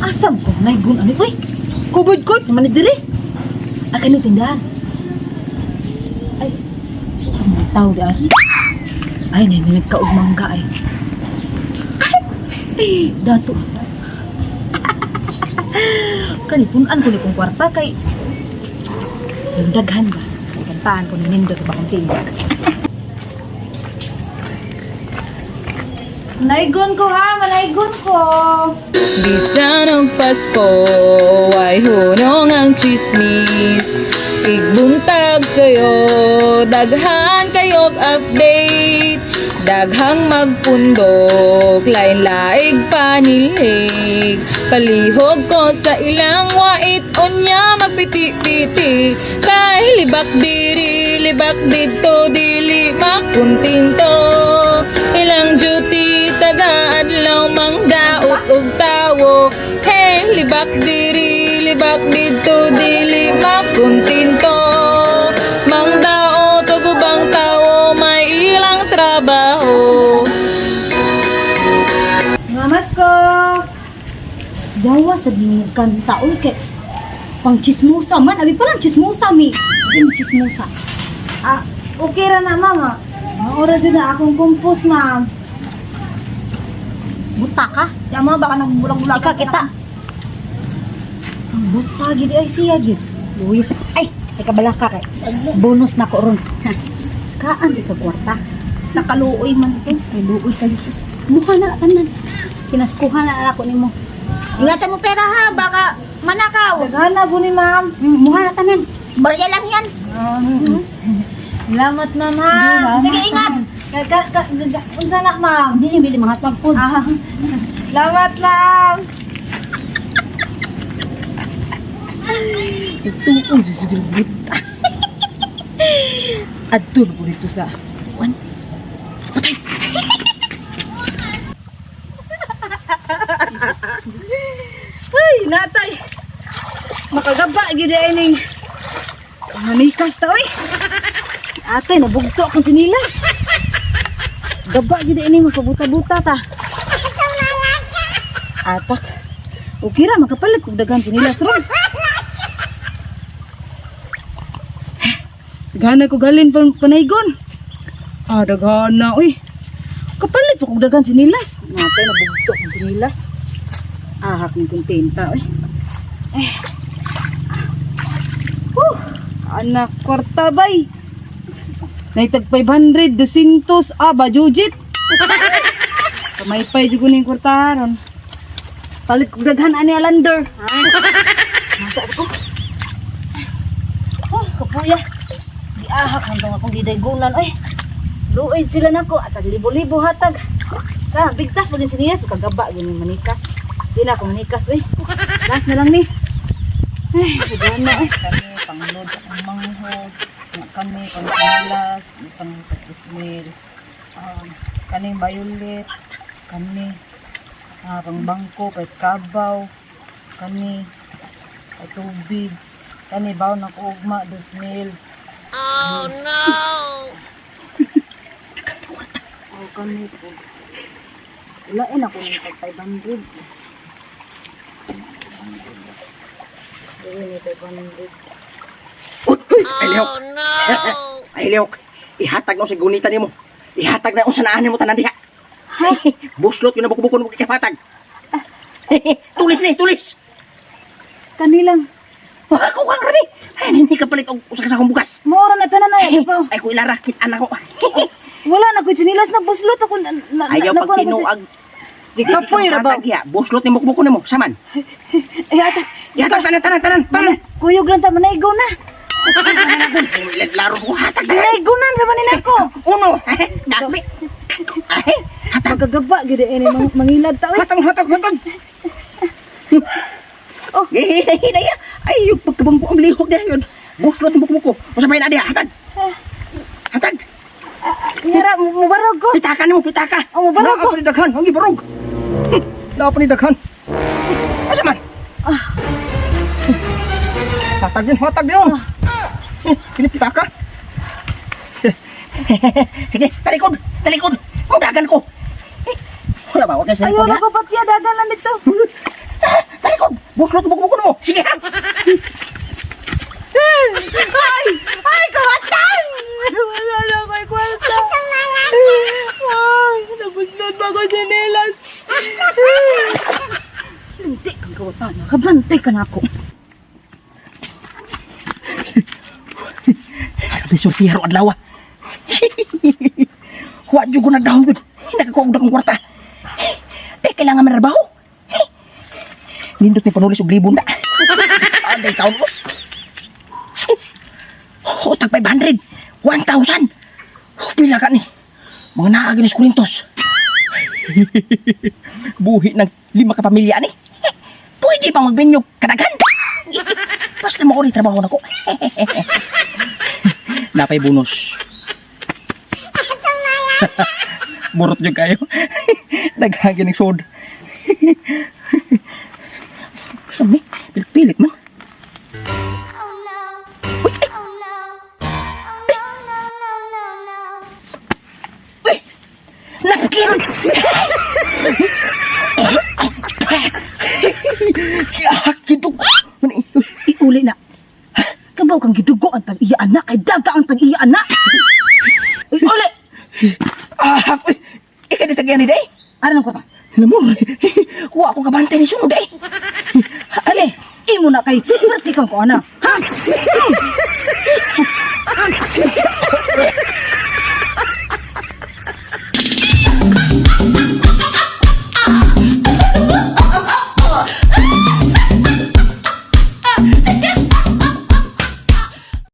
Asam ko, naigun ano? Uy, kubod-kubod naman ni diri. Akan ni tindahan. Ay, ang tao daan. Ay, naninig ka og mangga ay. Ay, dato. Kanipunan ko ni kong kwarta kay yung daghan ba? Kantahan ko ni Nindot ba kong tindag. Manaygon ko ha, manaygon ko. Bisan og Pasko ay hunong ang chismis. Igbuntag sa'yo, daghan kayog update. Daghang magpundok, lain-laig panilhig. Palihog ko sa ilang wait, onya magpiti-piti. Kay libak diri, libak dito, dili makuntinto. Ilang duty, taga-adlaw, mangdaot og tawo. Hey, libak diri, libak dito, dili makuntinto. Mangdaot og ubang tawo, may ilang trabaho. Mamas ko. Dawa sa dinong kanta. Uy, kay pang chismosa man. Abi pa lang chismosa, mi. Abi chismosa. Ah, okay ra na, mama. Maura din na akong kumpos, ma'am. Buta ka? Yan mo, baka nagbulag-bulag ka kita. Ang buta, gid ay siya, gid. Luis. Ay, teka bala ka kay. Bonus na ko ron. Skaan, di ka kwarta. Nakaluoy man ito. Ay, luoy sa Jesus. Mukha na tanan. Kinaskuhan na ako ni mo. Ingatan mo pera ha, baka manakaw. Tagana po ni ma'am. Mukha na tanan. Barya lang yan. Salamat na, ma'am. Sige, ingat. Unsa na, ma'am? Hindi bili mga tagpon. Salamat, ma'am. Ito si siguro buta. Adun po dito sa kuwan. Patay! Ay, natay. Makagaba, gida ining. Manikas ta, oy. Atay, nabugto akong sinilas. Gaba, gida ining magpabuta-buta ta. Atak. Okay ra, makapalit kong dagan sinilas ron. Daghana ko galin panaygon. Ah, daghana, uy. Kapalit ko kong dagan sinilas. Natay, nabugto akong sinilas. Ahak ng kontenta, uy. Anak kwarta bay. Naitag 500, 200, ba, jujit. Kamaypay juga ning kwarta ron. Palit ko daghan ani alander. Masa ko? Oh, kapuya. Diahak hanggang akong gidaygunan, oy. Luoy sila nako at libo-libo hatag. Sa bigtas mo din siniya so kagaba gini manikas. Di na ako manikas, oy. Last na lang ni. Ay, gana eh. Kami panglod ang manghod. Kami pangsilas, pang pagkusmil. Kaning violet. Kami pang bangko, kahit kabaw. Kami tubig. Kami baw na kuugma, 2,000. Oh no! Kami po. Ilain ako ng 500. Ilain 500. Ay, Lihok. Ay, Lihok. Ihatag na sa gunita ni mo. Ihatag na sa naan mo tanan diha. Buslot yun na buko-buko mo kikahatag. Tulis ni, tulis. Kanilang Ako kang rani. Ay, hindi ka palit og usa sa akong bugas. mora na tanan ay. Ay, ko ilara, kitaan ako. Wala na ko sinilas na buslot ako Ayaw pag tinuag. Kapoy ra ba? Buslot ni buko-buko nimo, saman. Eh ata, Ihatag tanan. kuyog lang ta manaygo na. Laro ko hatag na. Manaygo na naman ni nako. Uno. Dami. Ay, Magagaba gid ini mangilad ta oy. hatag. Oh. Hila. Ay, yung pagkabangko ang lihok na yun. Buslot ni buko-buko. Usa pa na diha, hatag. Hatag. Ngira mubarog ko. Pitaka nimo, pitaka. Oh, barog ko. Naa pa ni daghan, hangi barog. Naa pa ni daghan. Asa man? Hatag yun. Ini pitaka. Sige, talikod. Ang dagan ko. Wala ba? Huwag kayo sa Ayaw likod, na ko patya dagan lang dito. Talikod! Buslot mo mo. Sige ha! Ay, kawatan! Wala na kay kwarta. Ay, nabunod ba ko sinelas? Hindi kang kawatan. Kabantay ka na ako. May surtiharo adlaw. Wa jud ko na dahon gud. Nagkakuog na kong kwarta. Te kailangan man trabaho. Nindot ni panulis og libon na. Aday taon mo. Oh, tag 500. 1,000. Pila ka ni. Mga naagin sa Kurintos. Buhi ng 5 ka pamilya ni. Pwede pang magbinyog kadagan. Basta mo ko rin trabaho na ko. Napay bonus. Burot nyo kayo. Naghagin ng sod. Kami, pilit-pilit man. Uy! Napakit! Kidug! Iuli na. Kabaw kang gidugo ang tag-iyaan na. Kay daga ang tag-iyaan na. Uli! Uy! Ika di tagyan ni day? Ano nang kwarta? Alam mo, kuha ako kabantay ni sunod day. Ale, imo na kay. Berti kang ko ana. Ha?